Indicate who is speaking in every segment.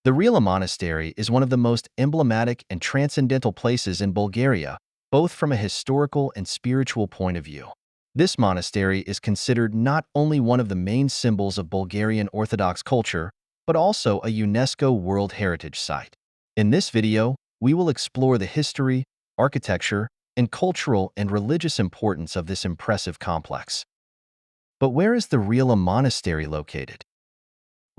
Speaker 1: The Rila Monastery is one of the most emblematic and transcendental places in Bulgaria, both from a historical and spiritual point of view. This monastery is considered not only one of the main symbols of Bulgarian Orthodox culture, but also a UNESCO World Heritage Site. In this video, we will explore the history, architecture, and cultural and religious importance of this impressive complex. But where is the Rila Monastery located?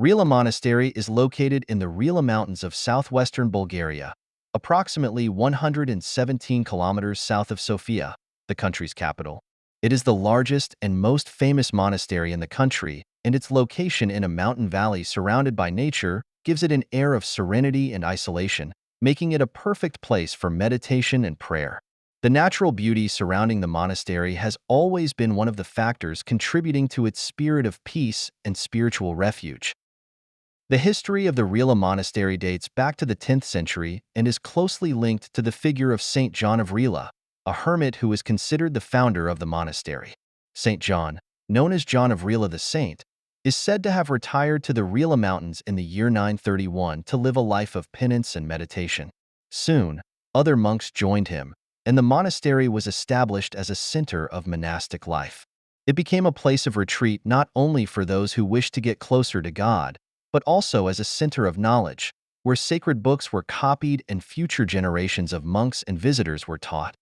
Speaker 1: Rila Monastery is located in the Rila Mountains of southwestern Bulgaria, approximately 117 kilometers south of Sofia, the country's capital. It is the largest and most famous monastery in the country, and its location in a mountain valley surrounded by nature gives it an air of serenity and isolation, making it a perfect place for meditation and prayer. The natural beauty surrounding the monastery has always been one of the factors contributing to its spirit of peace and spiritual refuge. The history of the Rila Monastery dates back to the 10th century and is closely linked to the figure of Saint John of Ryla, a hermit who is considered the founder of the monastery. Saint John, known as John of Ryla the Saint, is said to have retired to the Ryla Mountains in the year 931 to live a life of penance and meditation. Soon, other monks joined him, and the monastery was established as a center of monastic life. It became a place of retreat not only for those who wished to get closer to God, but also as a center of knowledge, where sacred books were copied and future generations of monks and visitors were taught.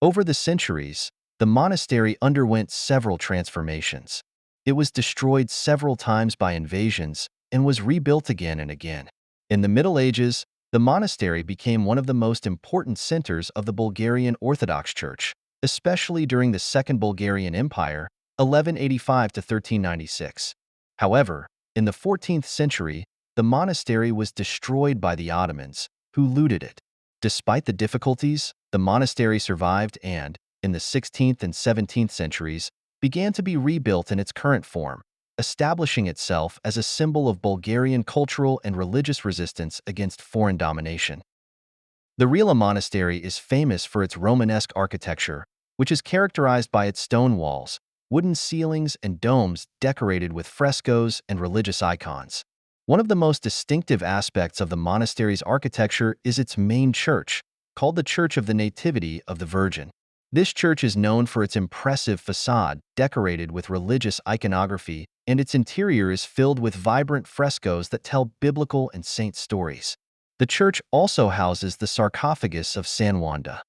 Speaker 1: Over the centuries, the monastery underwent several transformations. It was destroyed several times by invasions and was rebuilt again and again. In the Middle Ages, the monastery became one of the most important centers of the Bulgarian Orthodox Church, especially during the Second Bulgarian Empire, 1185 to 1396. However, in the 14th century, the monastery was destroyed by the Ottomans, who looted it. Despite the difficulties, the monastery survived and, in the 16th and 17th centuries, began to be rebuilt in its current form, establishing itself as a symbol of Bulgarian cultural and religious resistance against foreign domination. The Rila Monastery is famous for its Romanesque architecture, which is characterized by its stone walls, wooden ceilings, and domes decorated with frescoes and religious icons. One of the most distinctive aspects of the monastery's architecture is its main church, called the Church of the Nativity of the Virgin. This church is known for its impressive facade, decorated with religious iconography, and its interior is filled with vibrant frescoes that tell biblical and saint stories. The church also houses the sarcophagus of San Wanda.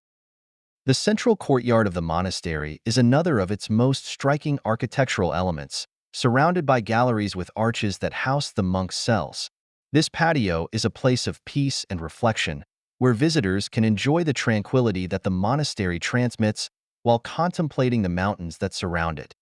Speaker 1: The central courtyard of the monastery is another of its most striking architectural elements, surrounded by galleries with arches that house the monks' cells. This patio is a place of peace and reflection, where visitors can enjoy the tranquility that the monastery transmits while contemplating the mountains that surround it.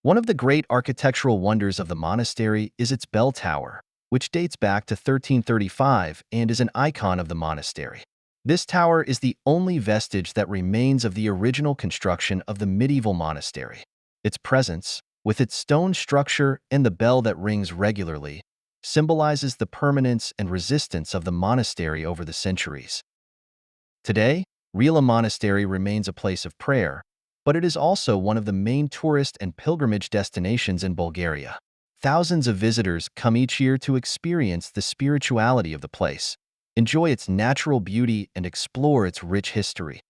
Speaker 1: One of the great architectural wonders of the monastery is its bell tower, which dates back to 1335 and is an icon of the monastery. This tower is the only vestige that remains of the original construction of the medieval monastery. Its presence, with its stone structure and the bell that rings regularly, symbolizes the permanence and resistance of the monastery over the centuries. Today, Rila Monastery remains a place of prayer, but it is also one of the main tourist and pilgrimage destinations in Bulgaria. Thousands of visitors come each year to experience the spirituality of the place, enjoy its natural beauty, and explore its rich history.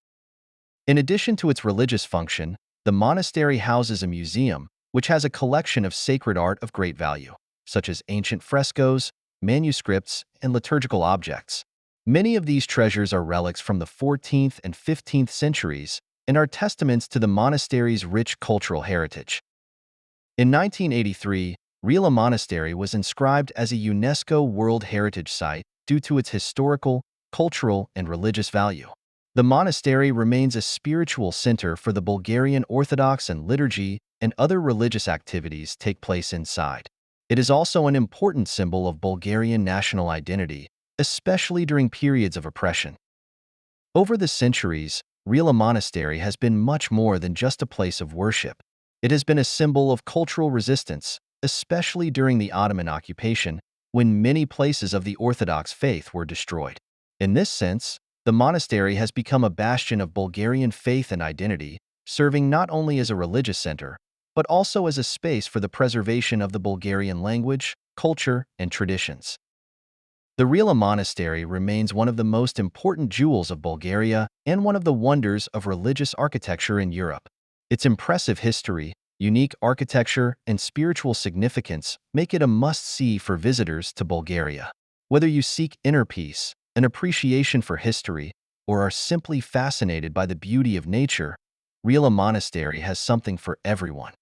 Speaker 1: In addition to its religious function, the monastery houses a museum, which has a collection of sacred art of great value, such as ancient frescoes, manuscripts, and liturgical objects. Many of these treasures are relics from the 14th and 15th centuries and are testaments to the monastery's rich cultural heritage. In 1983, Rila Monastery was inscribed as a UNESCO World Heritage Site due to its historical, cultural, and religious value. The monastery remains a spiritual center for the Bulgarian Orthodox, and liturgy and other religious activities take place inside. It is also an important symbol of Bulgarian national identity, especially during periods of oppression. Over the centuries, Rila Monastery has been much more than just a place of worship. It has been a symbol of cultural resistance, especially during the Ottoman occupation, when many places of the Orthodox faith were destroyed. In this sense, the monastery has become a bastion of Bulgarian faith and identity, serving not only as a religious center, but also as a space for the preservation of the Bulgarian language, culture, and traditions. The Rila Monastery remains one of the most important jewels of Bulgaria and one of the wonders of religious architecture in Europe. Its impressive history, unique architecture, and spiritual significance make it a must-see for visitors to Bulgaria. Whether you seek inner peace, an appreciation for history, or are simply fascinated by the beauty of nature, Rila Monastery has something for everyone.